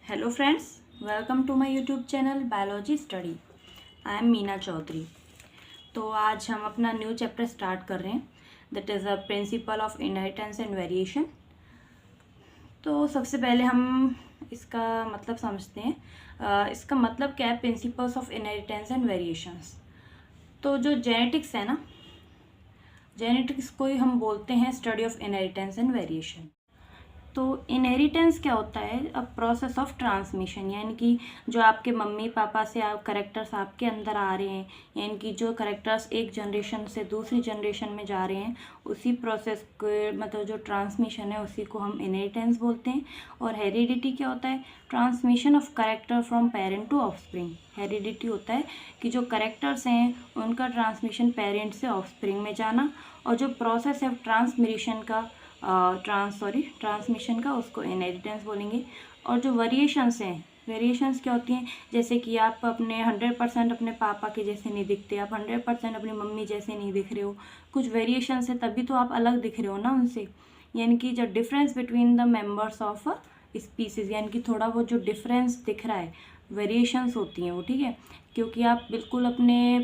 Hello friends, welcome to my YouTube channel biology study. I am Meena Chaudhary. तो आज हम अपना न्यू चैप्टर स्टार्ट कर रहे हैं, that is the principle of inheritance and variation. तो सबसे पहले हम इसका मतलब समझते हैं। इसका मतलब क्या है, principles of inheritance and variations. तो जो जेनेटिक्स है ना, जेनेटिक्स को ही हम बोलते हैं study of inheritance and variation. तो इनहेरिटेंस क्या होता है? अ प्रोसेस ऑफ ट्रांसमिशन, यानी कि जो आपके मम्मी पापा से आप करेक्टर्स आपके अंदर आ रहे हैं, यानी कि जो करेक्टर्स एक जनरेशन से दूसरी जनरेशन में जा रहे हैं, उसी प्रोसेस के मतलब जो ट्रांसमिशन है उसी को हम इनहेरिटेंस बोलते हैं। और हेरिडिटी क्या होता है? Transmission of character from parent to offspring. Heredity होता है कि जो करेक्टर्स हैं उनका ट्रांसमिशन पेरेंट से ऑफस्प्रिंग में जाना, और जो प्रोसेस है ट्रांसमिशन का ट्रांसमिशन का, उसको इनहेरिटेंस बोलेंगे। और जो वेरिएशंस हैं, वेरिएशंस क्या होती हैं? जैसे कि आप अपने 100% अपने पापा के जैसे नहीं दिखते, आप 100% अपनी मम्मी जैसे नहीं दिख रहे हो, कुछ वेरिएशंस है तभी तो आप अलग दिख रहे हो ना उनसे। यानी कि जो difference between the members of species, यानी कि थोड़ा बहुत जो डिफरेंस दिख रहा है, वेरिएशंस होती हैं वो, ठीक है। क्योंकि आप बिल्कुल अपने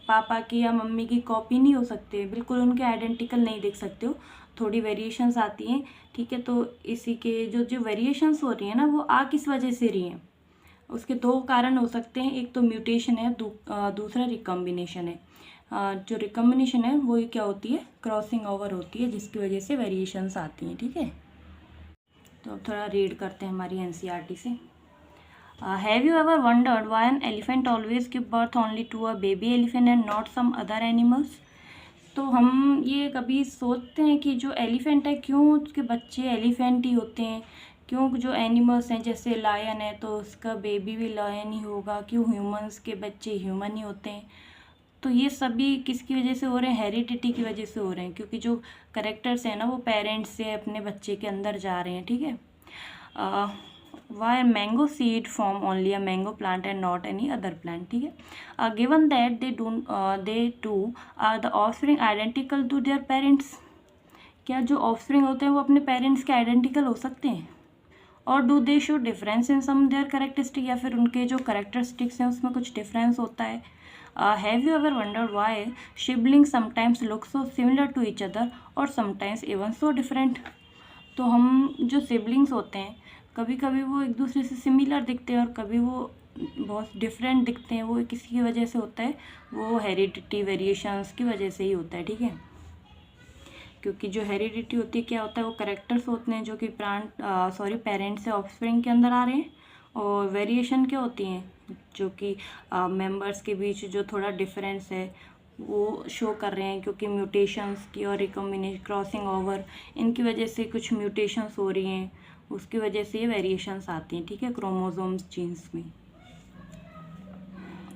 पापा की या मम्मी की कॉपी नहीं हो सकते, बिल्कुल उनके आइडेंटिकल नहीं दिख सकते हो, थोड़ी वेरिएशंस आती हैं, ठीक है। तो इसी के जो जो वेरिएशंस हो रही हैं ना, वो आ किस वजह से रही हैं? उसके दो कारण हो सकते हैं, एक तो म्यूटेशन है, दूसरा रिकम्बिनेशन है। जो रिकम्बिनेशन है वो क्या होती है? क्रॉसिंग ओवर होती है, जिसकी वजह से वेरिएशंस आती हैं, ठीक है। तो अब थोड़ा रीड करते हैं हमारी एनसीईआरटी से। Have you ever wondered why an elephant always give birth only to a baby elephant and not some other animals? तो हम ये कभी सोचते हैं कि जो एलिफेंट है, क्यों उसके बच्चे एलिफेंट ही होते हैं? क्यों जो एनिमल्स हैं, जैसे लायन है तो उसका बेबी भी लायन ही होगा? क्यों ह्यूमंस के बच्चे ह्यूमन ही होते हैं? तो ये सभी किसकी वजह से हो रहे हैं? हेरिडिटी की वजह से हो रहे हैं, क्योंकि जो करेक्टर्स हैं ना, वो पेरेंट्स से अपने बच्चे के अंदर जा रहे हैं, ठीक है। Why mango seed form only a mango plant and not any other plant, ठीक है। Given that they too are the offspring identical to their parents, क्या जो ऑफस्प्रिंग होते हैं वो अपने पेरेंट्स के आइडेंटिकल हो सकते हैं? और do they show difference in some their characteristic, या फिर उनके जो करेक्टरिस्टिक्स हैं उसमें कुछ डिफरेंस होता है? Have you ever wondered why siblings sometimes look so similar to each other और समटाइम्स इवन सो डिफरेंट? तो हम जो सिबलिंग्स होते हैं, कभी कभी वो एक दूसरे से सिमिलर दिखते हैं और कभी वो बहुत डिफरेंट दिखते हैं। वो किसी की वजह से होता है, वो हेरिडिटी वेरिएशंस की वजह से ही होता है, ठीक है। क्योंकि जो हेरिडिटी होती है, क्या होता है, वो करेक्टर्स होते हैं जो कि पेरेंट्स से ऑफस्प्रिंग के अंदर आ रहे हैं। और वेरिएशन क्या होती हैं? जो कि मेंबर्स के बीच जो थोड़ा डिफरेंस है वो शो कर रहे हैं, क्योंकि म्यूटेशंस की और रिकम्बिनेशन, क्रॉसिंग ओवर, इनकी वजह से कुछ म्यूटेशंस हो रही हैं, उसकी वजह से ये वेरिएशंस आती हैं, ठीक है, क्रोमोसोम्स, जीन्स में।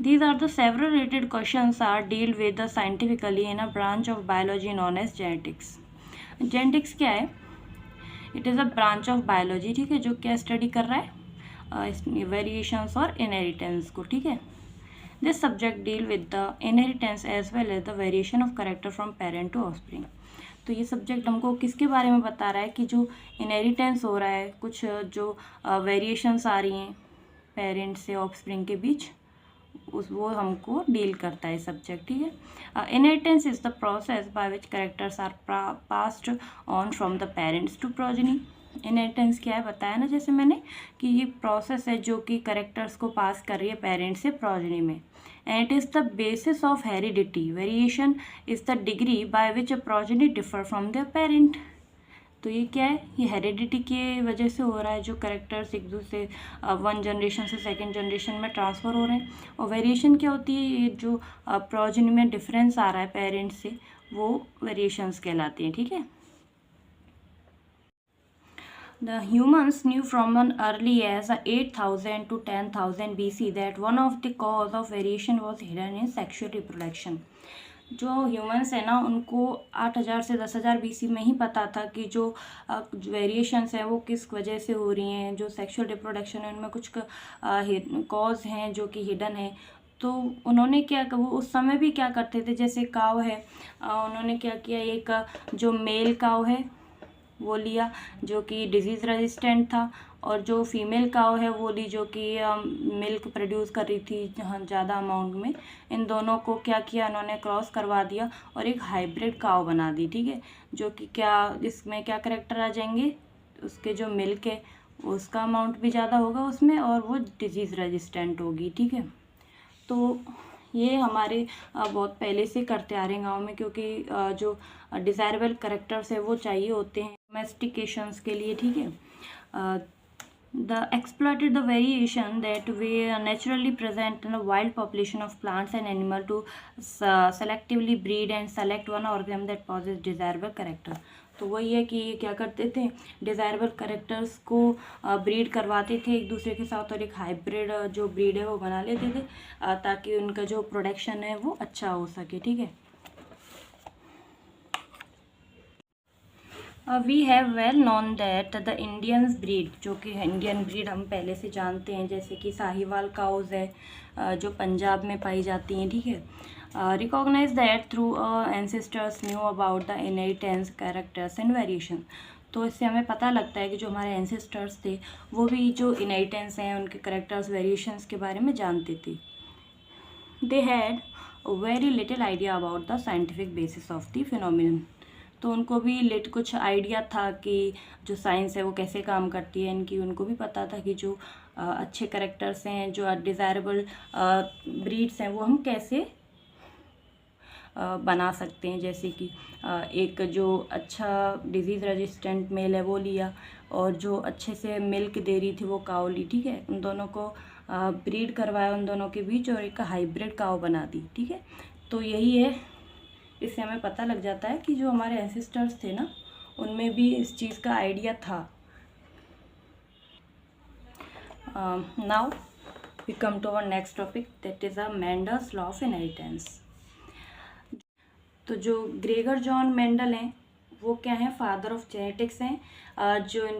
These are the several related questions are dealt with the scientifically in a branch of biology known as genetics. Genetics क्या है? It is a branch of biology, ठीक है, जो क्या स्टडी कर रहा है? वेरिएशंस और इनहेरिटेंस को, ठीक है। This subject deal with the inheritance as well as the variation of character from parent to offspring. तो ये सब्जेक्ट हमको किसके बारे में बता रहा है? कि जो इनहेरिटेंस हो रहा है, कुछ जो वेरिएशंस आ रही हैं पेरेंट से ऑफस्प्रिंग के बीच, वो हमको डील करता है सब्जेक्ट, ठीक है। Inheritance is the process by which characters are passed on from the parents to progeny. Inheritance क्या है बताया ना जैसे मैंने, कि ये प्रोसेस है जो कि कैरेक्टर्स को पास कर रही है पेरेंट्स से प्रोजेनी में। And it is the basis of heredity. Variation is the degree by which a progeny differ from there parent. तो ये क्या है? ये हेरिडिटी के वजह से हो रहा है, जो करेक्टर्स एक दूसरे वन जनरेशन से सेकंड जनरेशन में ट्रांसफ़र हो रहे हैं। और वेरिएशन क्या होती है? ये जो प्रोजेनी में डिफरेंस आ रहा है पेरेंट्स से, वो वेरिएशंस कहलाती हैं, ठीक है। The humans knew from an early as 8,000 to 10,000 BC that one of the cause of variation was hidden in sexual reproduction. जो ह्यूमंस है ना, उनको 8,000 से 10,000 BC में ही पता था कि जो वेरिएशंस हैं वो किस वजह से हो रही हैं, जो सेक्सुअल रिप्रोडक्शन है उनमें कुछ कॉज हैं जो कि हिडन है। तो उन्होंने क्या, वो उस समय भी क्या करते थे, जैसे काव है, उन्होंने क्या किया, एक जो मेल काव है, वो लिया जो कि डिजीज़ रेजिस्टेंट था, और जो फीमेल काऊ है वो ली जो कि मिल्क प्रोड्यूस कर रही थी ज़्यादा अमाउंट में। इन दोनों को क्या किया, इन्होंने क्रॉस करवा दिया और एक हाइब्रिड काऊ बना दी, ठीक है। जो कि क्या इसमें क्या करेक्टर आ जाएंगे, उसके जो मिल्क है उसका अमाउंट भी ज़्यादा होगा उसमें, और वो डिजीज़ रेजिस्टेंट होगी, ठीक है। तो ये हमारे बहुत पहले से करते आ रहे हैं गाँव में, क्योंकि जो डिज़ायरेबल करेक्टर्स है वो चाहिए होते हैं डोमेस्टिकेशंस के लिए, ठीक है। The exploited the variation that we naturally present in a wild population of plants and animal to selectively breed and select one organism that possesses desirable character। तो वही है कि ये क्या करते थे, डिज़ायरेबल करेक्टर्स को ब्रीड करवाते थे एक दूसरे के साथ, और एक हाइब्रिड जो ब्रीड है वो बना लेते थे ताकि उनका जो प्रोडक्शन है वो अच्छा हो सके, ठीक है। We have well known that the Indians breed, जो कि इंडियन ब्रीड हम पहले से जानते हैं, जैसे कि साहिवाल काउज है जो पंजाब में पाई जाती हैं, ठीक है। Recognise that through ancestors knew about the inheritance characters and variation. तो इससे हमें पता लगता है कि जो हमारे एंसेस्टर्स थे वो भी जो इनहेरिटेंस हैं उनके कैरेक्टर्स वेरिएशंस के बारे में जानते थे। They had very little idea about the scientific basis of the phenomenon. तो उनको भी कुछ आइडिया था कि जो साइंस है वो कैसे काम करती है इनकी, उनको भी पता था कि जो अच्छे करेक्टर्स हैं, जो डिज़ायरेबल ब्रीड्स हैं, वो हम कैसे बना सकते हैं। जैसे कि एक जो अच्छा डिजीज़ रेजिस्टेंट मेल है वो लिया, और जो अच्छे से मिल्क दे रही थी वो काऊ ली, ठीक है। उन दोनों को ब्रीड करवाया उन दोनों के बीच, और एक हाइब्रिड काऊ बना दी, ठीक है। तो यही है, इससे हमें पता लग जाता है कि जो हमारे एंसेस्टर्स थे ना उनमें भी इस चीज़ का आइडिया था। Now we come to our next topic, that is Mendel's law of inheritance. तो जो ग्रेगर जॉन मेंडल हैं वो क्या है, फादर ऑफ जेनेटिक्स हैं,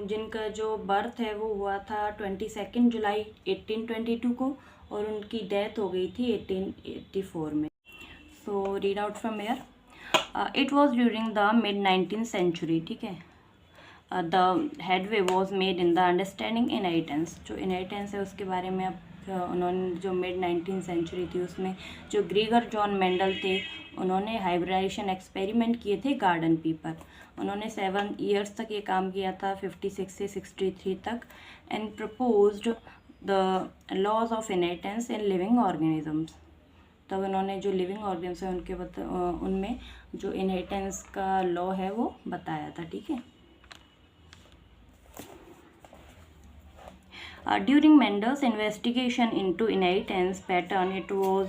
जिनका जो बर्थ है वो हुआ था 22 जुलाई 1822 को, और उनकी डेथ हो गई थी 1884 में। So read out from here, it was during the mid 19th century, ठीक है। The headway was made in the understanding inheritance. जो इनहेरिटेंस है उसके बारे में अब उन्होंने जो मिड 19th सेंचुरी थी उसमें जो ग्रेगर जॉन मेंडल थे उन्होंने हाइब्रिडाइजेशन एक्सपेरिमेंट किए थे गार्डन पी पर। उन्होंने 7 years तक ये काम किया था, 56 से 63 तक, and proposed the laws of inheritance in living organisms. तब उन्होंने जो लिविंग ऑर्गेनिज्म है उनके उनमें जो इनहेरिटेंस का लॉ है वो बताया था, ठीक है। During Mendel's investigation into inheritance pattern, it was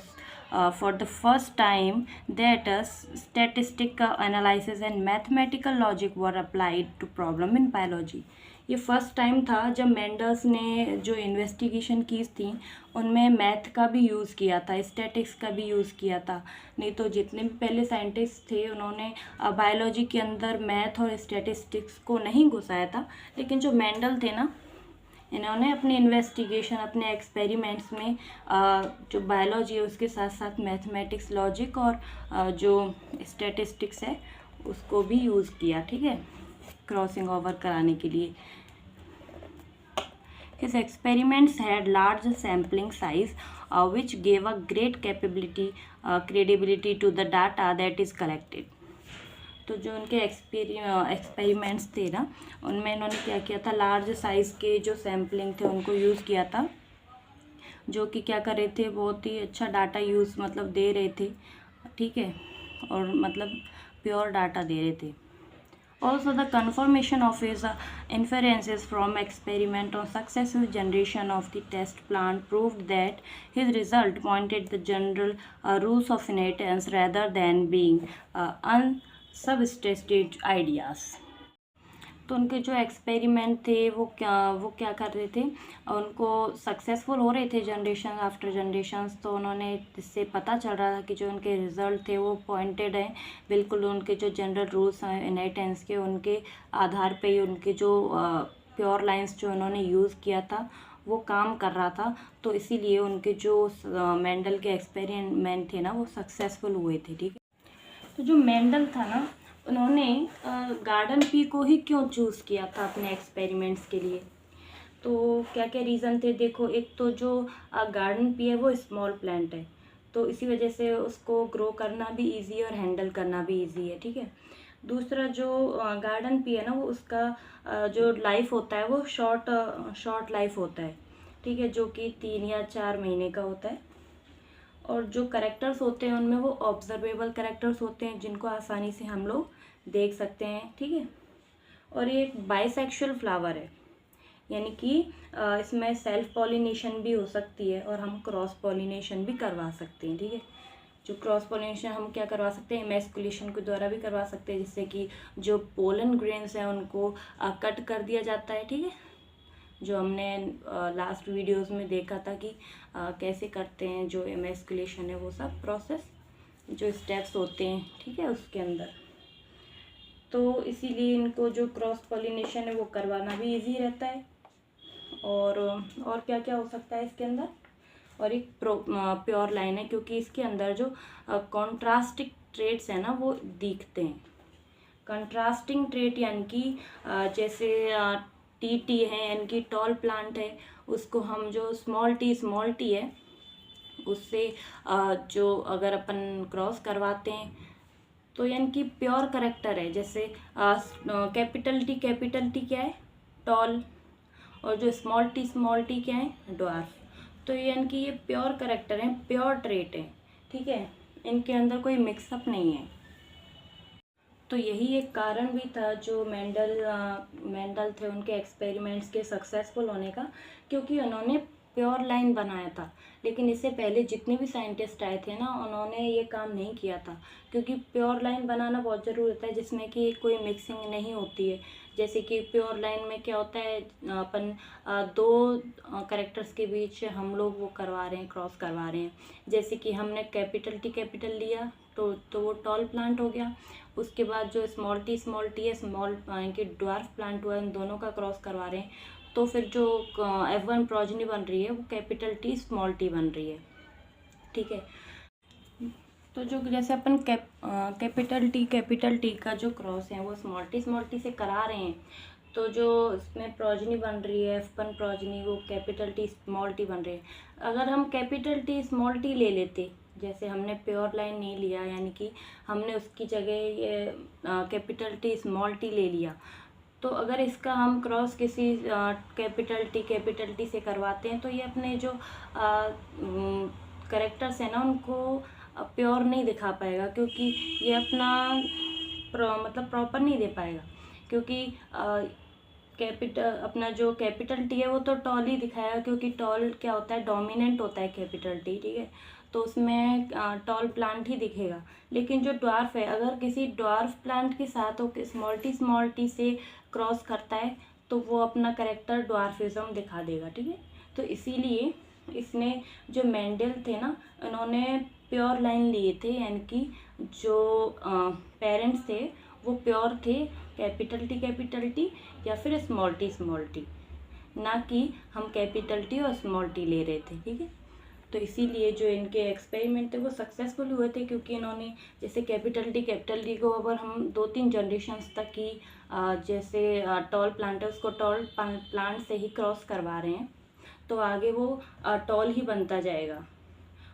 for the first time that statistical analysis and mathematical logic were applied to problem in biology. ये फर्स्ट टाइम था जब मेंडल्स ने जो इन्वेस्टिगेशन की थी उनमें मैथ का भी यूज़ किया था, स्टैटिक्स का भी यूज़ किया था। नहीं तो जितने भी पहले साइंटिस्ट थे उन्होंने बायोलॉजी के अंदर मैथ और स्टैटिस्टिक्स को नहीं घुसाया था, लेकिन जो मेंडल थे ना इन्होंने अपने इन्वेस्टिगेशन, अपने एक्सपेरिमेंट्स में जो बायोलॉजी है उसके साथ साथ मैथमेटिक्स, लॉजिक और जो स्टैटिस्टिक्स है उसको भी यूज़ किया, ठीक है, क्रॉसिंग ओवर कराने के लिए। His experiments had large sampling size which gave a great credibility to the data that is collected. तो जो उनके एक्सपेरिमेंट्स थे ना उनमें इन्होंने क्या किया था, लार्ज साइज़ के जो सैम्पलिंग थे उनको यूज़ किया था, जो कि क्या कर रहे थे, बहुत ही अच्छा डाटा यूज़ मतलब दे रहे थे, ठीक है, और मतलब प्योर डाटा दे रहे थे। Also, the confirmation of his inferences from experiment on successive generation of the test plant proved that his result pointed the general rules of inheritance rather than being unsubstantiated ideas. तो उनके जो experiment थे वो क्या कर रहे थे, उनको सक्सेसफुल हो रहे थे जनरेशन आफ्टर जनरेशन्स। तो उन्होंने इससे पता चल रहा था कि जो उनके रिज़ल्ट थे वो पॉइंटेड हैं बिल्कुल उनके जो जनरल रूल्स हैं इनहेरिटेंस के, उनके आधार पे ही उनके जो प्योर लाइंस जो उन्होंने यूज़ किया था वो काम कर रहा था। तो इसीलिए उनके जो मेंडल के एक्सपेरिमेंट थे ना वो सक्सेसफुल हुए थे, ठीक है। तो जो मेंडल था ना उन्होंने गार्डन पी को ही क्यों चूज़ किया था अपने एक्सपेरिमेंट्स के लिए? तो क्या क्या रीज़न थे? देखो, एक तो जो गार्डन पी है वो स्मॉल प्लांट है, तो इसी वजह से उसको ग्रो करना भी इजी है और हैंडल करना भी इजी है, ठीक है। दूसरा, जो गार्डन पी है ना, वो उसका जो लाइफ होता है वो शॉर्ट लाइफ होता है, ठीक है, जो कि 3 या 4 महीने का होता है। और जो करेक्टर्स होते हैं उनमें वो ऑब्जर्वेबल करेक्टर्स होते हैं जिनको आसानी से हम लोग देख सकते हैं, ठीक है। और ये एक बाइसेक्सुअल फ्लावर है, यानी कि इसमें सेल्फ पॉलिनेशन भी हो सकती है और हम क्रॉस पॉलिनेशन भी करवा सकते हैं, ठीक है। जो क्रॉस पॉलिनेशन हम क्या करवा सकते हैं, इमैस्कुलेशन के द्वारा भी करवा सकते हैं, जिससे कि जो पोलन ग्रेन्स हैं उनको कट कर दिया जाता है, ठीक है। जो हमने लास्ट वीडियोस में देखा था कि कैसे करते हैं जो इमैस्कुलेशन है, वो सब प्रोसेस, जो स्टेप्स होते हैं, ठीक है, उसके अंदर। तो इसीलिए इनको जो क्रॉस पॉलिनेशन है वो करवाना भी इजी रहता है। और क्या क्या हो सकता है इसके अंदर? और एक प्योर लाइन है, क्योंकि इसके अंदर जो कॉन्ट्रास्टिंग ट्रेट्स हैं ना वो दिखते हैं। कंट्रास्टिंग ट्रेट यानी कि जैसे टी है, यानी कि टॉल प्लांट है, उसको हम जो स्मॉल टी है उससे जो अगर अपन क्रॉस करवाते हैं तो यानी कि प्योर करेक्टर है। जैसे कैपिटल टी क्या है? टॉल। और जो स्मॉल टी क्या है? ड्वार्फ। तो यानी कि ये प्योर करेक्टर है, प्योर ट्रेट है, ठीक है, इनके अंदर कोई मिक्सअप नहीं है। तो यही एक कारण भी था जो मेंडल थे उनके एक्सपेरिमेंट्स के सक्सेसफुल होने का, क्योंकि उन्होंने प्योर लाइन बनाया था। लेकिन इससे पहले जितने भी साइंटिस्ट आए थे ना, उन्होंने ये काम नहीं किया था, क्योंकि प्योर लाइन बनाना बहुत ज़रूरी होता है जिसमें कि कोई मिक्सिंग नहीं होती है। जैसे कि प्योर लाइन में क्या होता है, अपन दो करेक्टर्स के बीच हम लोग वो करवा रहे हैं, क्रॉस करवा रहे हैं। जैसे कि हमने कैपिटल लिया तो वो टॉल प्लांट हो गया। उसके बाद जो स्मॉल टी है, स्मॉल इनके ड्वार्फ प्लांट हुआ, इन दोनों का क्रॉस करवा रहे हैं, तो फिर जो F1 प्रोजनी बन रही है वो कैपिटल टी स्मॉल टी बन रही है, ठीक है। तो जो जैसे अपन कैपिटल टी का जो क्रॉस है वो स्मॉल टी से करा रहे हैं, तो जो इसमें प्रोजनी बन रही है F1 प्रोजनी, वो कैपिटल टी स्मॉल टी बन रही है। अगर हम कैपिटल टी स्मॉल टी ले लेते, जैसे हमने प्योर लाइन नहीं लिया, यानी कि हमने उसकी जगह ये कैपिटल टी स्मॉल टी ले लिया, तो अगर इसका हम क्रॉस किसी कैपिटल टी से करवाते हैं तो ये अपने जो करेक्टर्स हैं ना उनको प्योर नहीं दिखा पाएगा, क्योंकि ये अपना मतलब प्रॉपर नहीं दे पाएगा, क्योंकि अपना जो कैपिटल टी है वो तो टॉल ही दिखाएगा, क्योंकि टॉल क्या होता है, डोमिनेंट होता है कैपिटल टी, ठीक है, तो उसमें टॉल प्लांट ही दिखेगा। लेकिन जो ड्वार्फ है, अगर किसी ड्वार्फ प्लांट के साथ वो स्मॉल टी से क्रॉस करता है तो वो अपना करेक्टर ड्वार्फिज्म दिखा देगा, ठीक है। तो इसीलिए इसमें जो मेंडल थे ना, उन्होंने प्योर लाइन लिए थे, यानी कि जो पेरेंट्स थे वो प्योर थे, कैपिटल टी या फिर स्मॉल टी, ना कि हम कैपिटल टी और स्मॉल टी ले रहे थे, ठीक है। तो इसीलिए जो इनके एक्सपेरिमेंट थे वो सक्सेसफुल हुए थे, क्योंकि इन्होंने जैसे कैपिटल टी को अगर हम 2-3 जनरेशन्स तक की जैसे टॉल प्लांट है उसको टॉल प्लांट से ही क्रॉस करवा रहे हैं, तो आगे वो टॉल ही बनता जाएगा।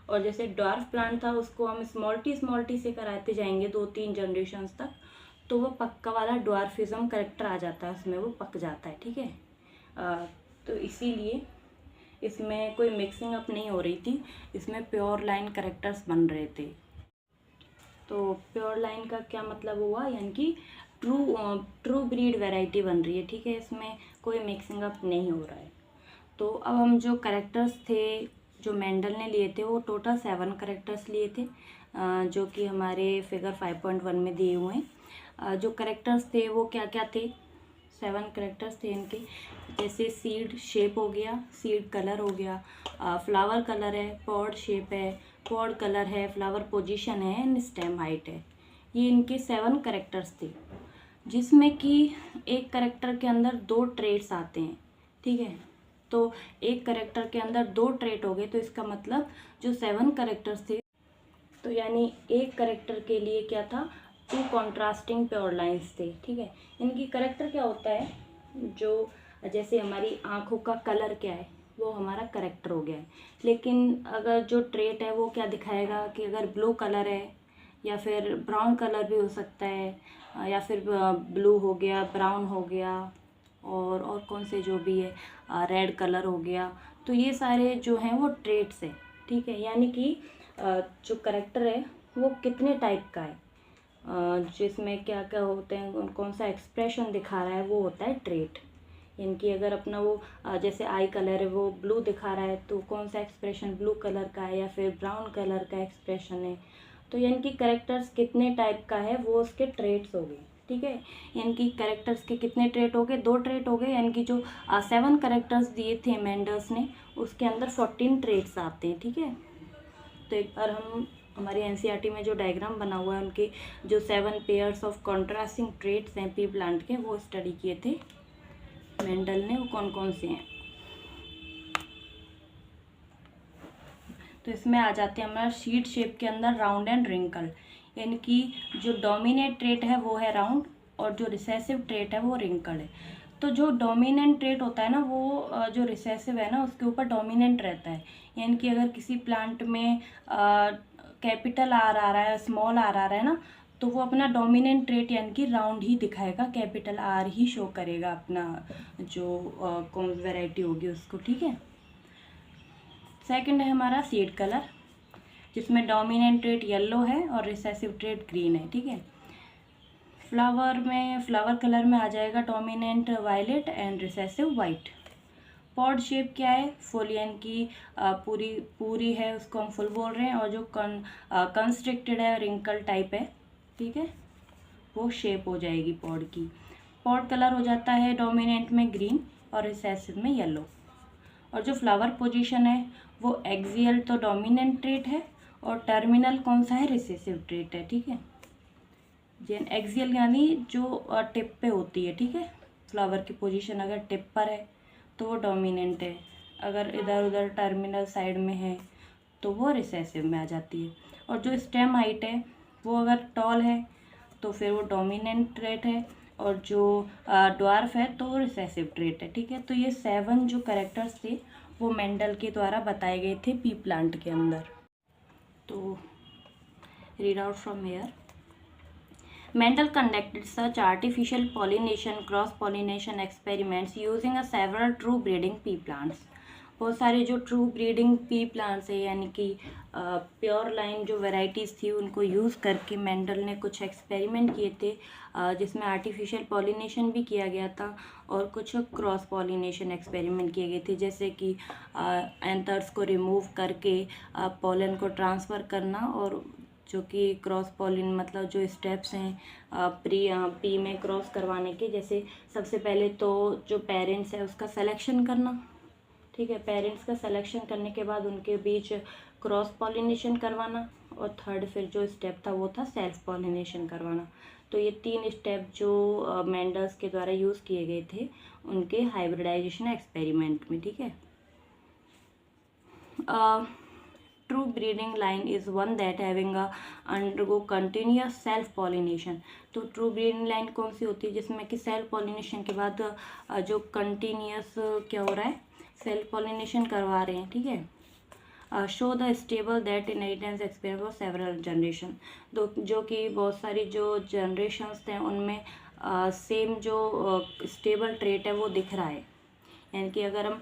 और जैसे ड्वार्फ प्लांट था उसको हम स्मॉल टी से कराते जाएंगे 2-3 जनरेशन्स तक, तो वो पक्का वाला ड्वार्फिज्म करेक्टर आ जाता है, उसमें वो पक जाता है, ठीक है। तो इसीलिए इसमें कोई मिक्सिंग अप नहीं हो रही थी, इसमें प्योर लाइन करेक्टर्स बन रहे थे। तो प्योर लाइन का क्या मतलब हुआ, यानी कि ट्रू ब्रीड वैरायटी बन रही है, ठीक है, इसमें कोई मिक्सिंग अप नहीं हो रहा है। तो अब हम जो करेक्टर्स थे जो मेंडल ने लिए थे वो टोटल 7 करेक्टर्स लिए थे, जो कि हमारे फिगर 5.1 में दिए हुए हैं। जो करेक्टर्स थे वो क्या क्या थे, 7 करेक्टर्स थे इनके, जैसे सीड शेप हो गया, सीड कलर हो गया, फ्लावर कलर है, पॉड शेप है, पॉड कलर है, फ्लावर पोजीशन है एंड स्टेम हाइट है। ये इनके 7 करेक्टर्स थे, जिसमें कि एक करेक्टर के अंदर 2 ट्रेट्स आते हैं, ठीक है। तो एक करेक्टर के अंदर 2 ट्रेट हो गए, तो इसका मतलब जो 7 करेक्टर्स थे, तो यानी एक करेक्टर के लिए क्या था, टू कॉन्ट्रास्टिंग प्योर लाइन्स थे, ठीक है। इनकी करेक्टर क्या होता है, जो जैसे हमारी आँखों का कलर क्या है वो हमारा करेक्टर हो गया है, लेकिन अगर जो ट्रेट है वो क्या दिखाएगा कि अगर ब्लू कलर है या फिर ब्राउन कलर भी हो सकता है, या फिर ब्लू हो गया, ब्राउन हो गया, और कौन से जो भी है, रेड कलर हो गया। तो ये सारे जो हैं वो ट्रेट्स हैं, ठीक है। यानी कि जो करेक्टर है वो कितने टाइप का है, जिसमें क्या क्या होते हैं, कौन सा एक्सप्रेशन दिखा रहा है, वो होता है ट्रेट। यानी कि अगर अपना वो जैसे आई कलर है वो ब्लू दिखा रहा है तो कौन सा एक्सप्रेशन ब्लू कलर का है या फिर ब्राउन कलर का एक्सप्रेशन है। तो यानी कि कैरेक्टर्स कितने टाइप का है वो उसके ट्रेट्स हो गए, ठीक है। यानी कि कैरेक्टर्स के कितने ट्रेट हो गए, 2 ट्रेट हो गए। यानी कि जो 7 कैरेक्टर्स दिए थे मेंडल्स ने, उसके अंदर 14 ट्रेट्स आते हैं, ठीक है। तो एक बार हम हमारी एनसीईआरटी में जो डायग्राम बना हुआ है उनके जो 7 पेयर्स ऑफ कॉन्ट्रास्टिंग ट्रेट्स हैं पी प्लांट के, वो स्टडी किए थे मेंडल ने, वो कौन कौन से हैं। तो इसमें आ जाते हैं हमारा शीट शेप के अंदर राउंड एंड रिंकल। यानी कि जो डोमिनेट ट्रेट है वो है राउंड और जो रिसेसिव ट्रेट है वो रिंकल है। तो जो डोमिनेंट ट्रेट होता है ना वो जो रिसेसिव है ना उसके ऊपर डोमिनेंट रहता है। यानी कि अगर किसी प्लांट में कैपिटल आर आ रहा है, स्मॉल आर आ रहा है ना, तो वो अपना डोमिनेंट ट्रेट यानी कि राउंड ही दिखाएगा, कैपिटल आर ही शो करेगा अपना जो कौन वैरायटी होगी उसको, ठीक है। सेकंड है हमारा सीड कलर, जिसमें डोमिनेंट ट्रेट येलो है और रिसेसिव ट्रेट ग्रीन है, ठीक है। फ्लावर कलर में आ जाएगा dominant violet and recessive white. Pod shape क्या है, फुल, यानी कि पूरी है उसको हम फुल बोल रहे हैं, और जो कंस्ट्रिक्टेड है रिंकल टाइप है, ठीक है, वो शेप हो जाएगी पॉड की। पॉड कलर हो जाता है डोमिनेंट में ग्रीन और रिसेसिव में येलो। और जो फ्लावर पोजीशन है वो एक्सियल तो डोमिनेंट ट्रेट है और टर्मिनल कौन सा है, रिसेसिव ट्रेट है, ठीक है। जेन एक्सियल यानी जो टिप पे होती है, ठीक है। फ्लावर की पोजीशन अगर टिप पर है तो वो डोमिनेंट है, अगर इधर उधर टर्मिनल साइड में है तो वो रिसेसिव में आ जाती है। और जो स्टेम हाइट है वो अगर टॉल है तो फिर वो डोमिनेंट ट्रेट है, और जो ड्वार्फ है तो वो रिसेसिव ट्रेट है, ठीक है। तो ये 7 जो कैरेक्टर्स थे वो मेंडल के द्वारा बताए गए थे पी प्लांट के अंदर। तो read out from hair. Mendel conducted such artificial pollination, cross-pollination experiments using a several true breeding pea plants. बहुत सारे जो ट्रू ब्रीडिंग पी प्लांट्स है यानी कि प्योर लाइन जो वैरायटीज़ थी उनको यूज़ करके मेंडल ने कुछ एक्सपेरिमेंट किए थे, जिसमें आर्टिफिशियल पॉलिनेशन भी किया गया था और कुछ क्रॉस पॉलिनेशन एक्सपेरिमेंट किए गए थे, जैसे कि एंथर्स को रिमूव करके पॉलन को ट्रांसफ़र करना, और जो कि क्रॉस पॉलिन मतलब जो स्टेप्स हैं पी में क्रॉस करवाने के, जैसे सबसे पहले तो जो पेरेंट्स है उसका सिलेक्शन करना, ठीक है। पेरेंट्स का सिलेक्शन करने के बाद उनके बीच क्रॉस पॉलिनेशन करवाना, और थर्ड फिर जो स्टेप था वो था सेल्फ पॉलिनेशन करवाना। तो ये 3 स्टेप जो मेंडल्स के द्वारा यूज़ किए गए थे उनके हाइब्रिडाइजेशन एक्सपेरिमेंट में, ठीक है। True breeding line is one that having undergo continuous self pollination. तो ट्रू ब्रीडिंग लाइन कौन सी होती है, जिसमें कि सेल्फ पॉलिनेशन के बाद जो कंटिन्यूस क्या हो रहा है, सेल्फ पॉलिनेशन करवा रहे हैं, ठीक है। Show the stable that inheritance experience for several generation. जो कि बहुत सारी जो जनरेशन्स थे उनमें सेम जो स्टेबल ट्रेट है वो दिख रहा है। यानी कि अगर हम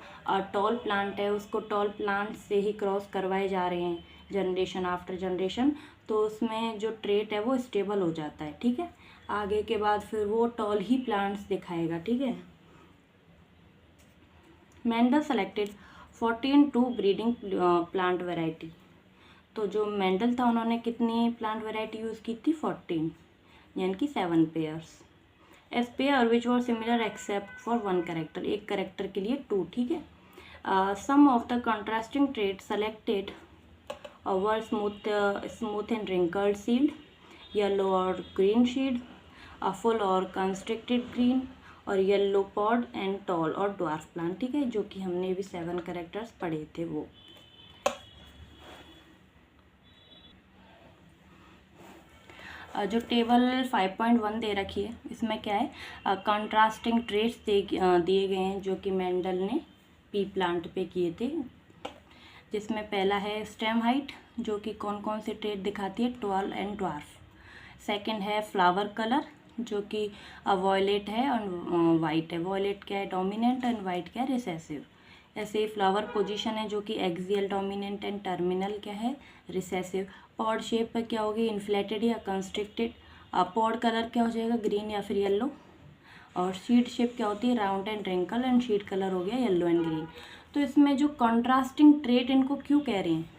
टॉल प्लांट है उसको टॉल प्लांट से ही क्रॉस करवाए जा रहे हैं जनरेशन आफ्टर जनरेशन, तो उसमें जो ट्रेट है वो स्टेबल हो जाता है, ठीक है। आगे के बाद फिर वो टॉल ही प्लांट्स दिखाएगा, ठीक है। Mendel selected 14 true breeding plant variety. तो जो मेंडल था उन्होंने कितनी प्लांट वैरायटी यूज़ की थी, 14, यानी कि 7 pairs. As pair which were similar except for 1 character, एक कैरेक्टर के लिए 2, ठीक है। Some of the contrasting trait selected were smooth and wrinkled seed, yellow और ग्रीन शीड, फुल और कंस्ट्रिक्टेड ग्रीन, और येलो पॉड एंड टॉल और dwarf plant, ठीक है, जो कि हमने भी 7 कैरेक्टर्स पढ़े थे वो। जो टेबल 5.1 दे रखी है इसमें क्या है, कंट्रास्टिंग ट्रेट्स दिए गए हैं जो कि मेंडल ने पी प्लांट पे किए थे, जिसमें पहला है स्टेम हाइट जो कि कौन कौन से ट्रेट दिखाती है, टॉल एंड ड्वार्फ। सेकंड है फ्लावर कलर जो कि वॉयलेट है और वाइट है। वॉयलेट क्या है, डोमिनेंट, एंड वाइट क्या है, रिसेसिव। ऐसे ही फ्लावर पोजीशन है जो कि एक्सियल डोमिनेंट एंड टर्मिनल क्या है, रिसेसिव। पॉड शेप पर क्या होगी, इन्फ्लेटेड या कंस्ट्रिक्टेड। पॉड कलर क्या हो जाएगा, ग्रीन या फिर येलो। और सीड शेप क्या होती है, round and wrinkle, and seed colour हो गया येलो एंड ग्रीन। तो इसमें जो कॉन्ट्रास्टिंग ट्रेट इनको क्यों कह रहे हैं,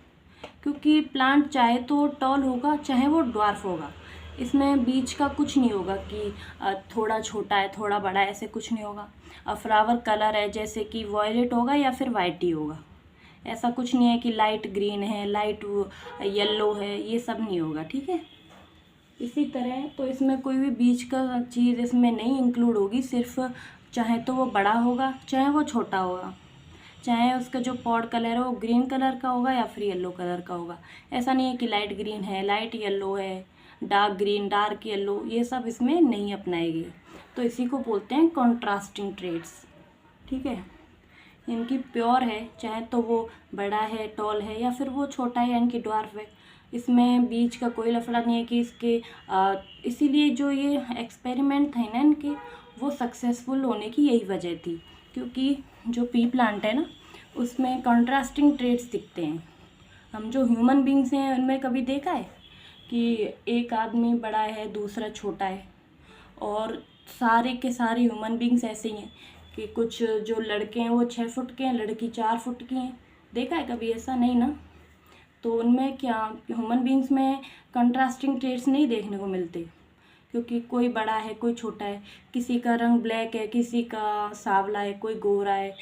क्योंकि प्लांट चाहे तो टॉल होगा चाहे वो ड्वार्फ होगा, इसमें बीच का कुछ नहीं होगा कि थोड़ा छोटा है थोड़ा बड़ा है, ऐसे कुछ नहीं होगा। फ्लावर कलर है जैसे कि वॉयलेट होगा या फिर वाइट ही होगा, ऐसा कुछ नहीं है कि लाइट ग्रीन है लाइट येलो है, ये सब नहीं होगा, ठीक है। इसी तरह तो इसमें कोई भी बीच का चीज़ इसमें नहीं इंक्लूड होगी, सिर्फ चाहे तो वो बड़ा होगा चाहे वो छोटा होगा, चाहे उसका जो पॉड कलर है वो ग्रीन कलर का होगा या फिर येलो कलर का होगा। ऐसा नहीं है कि लाइट ग्रीन है लाइट येलो है, डार्क ग्रीन डार्क येलो, ये सब इसमें नहीं अपनाएगी। तो इसी को बोलते हैं कॉन्ट्रास्टिंग ट्रेड्स, ठीक है। इनकी प्योर है चाहे तो वो बड़ा है टॉल है या फिर वो छोटा है यानी कि ड्वार्फ है, इसमें बीच का कोई लफड़ा नहीं है कि इसके इसीलिए जो ये एक्सपेरिमेंट थे ना इनके, वो सक्सेसफुल होने की यही वजह थी, क्योंकि जो पी प्लांट है ना उसमें कॉन्ट्रास्टिंग ट्रेड्स दिखते हैं। हम जो ह्यूमन बींग्स हैं उनमें कभी देखा है कि एक आदमी बड़ा है दूसरा छोटा है, और सारे के सारे ह्यूमन बींग्स ऐसे ही हैं कि कुछ जो लड़के हैं वो 6 फुट के हैं, लड़की 4 फुट की हैं, देखा है कभी, ऐसा नहीं ना। तो उनमें क्या ह्यूमन बींग्स में कंट्रास्टिंग ट्रेड्स नहीं देखने को मिलते, क्योंकि कोई बड़ा है कोई छोटा है, किसी का रंग ब्लैक है किसी का सांवला है कोई गोरा है,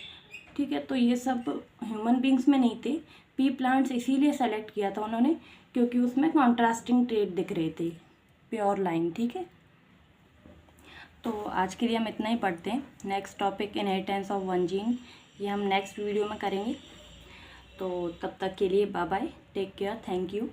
ठीक है। तो ये सब ह्यूमन बींग्स में नहीं थे। पी प्लांट्स इसीलिए सेलेक्ट किया था उन्होंने क्योंकि उसमें कॉन्ट्रास्टिंग ट्रेड दिख रहे थे, प्योर लाइन, ठीक है। तो आज के लिए हम इतना ही पढ़ते हैं। Next topic inheritance of one gene, ये हम नेक्स्ट वीडियो में करेंगे। तो तब तक के लिए bye bye, take care, thank you.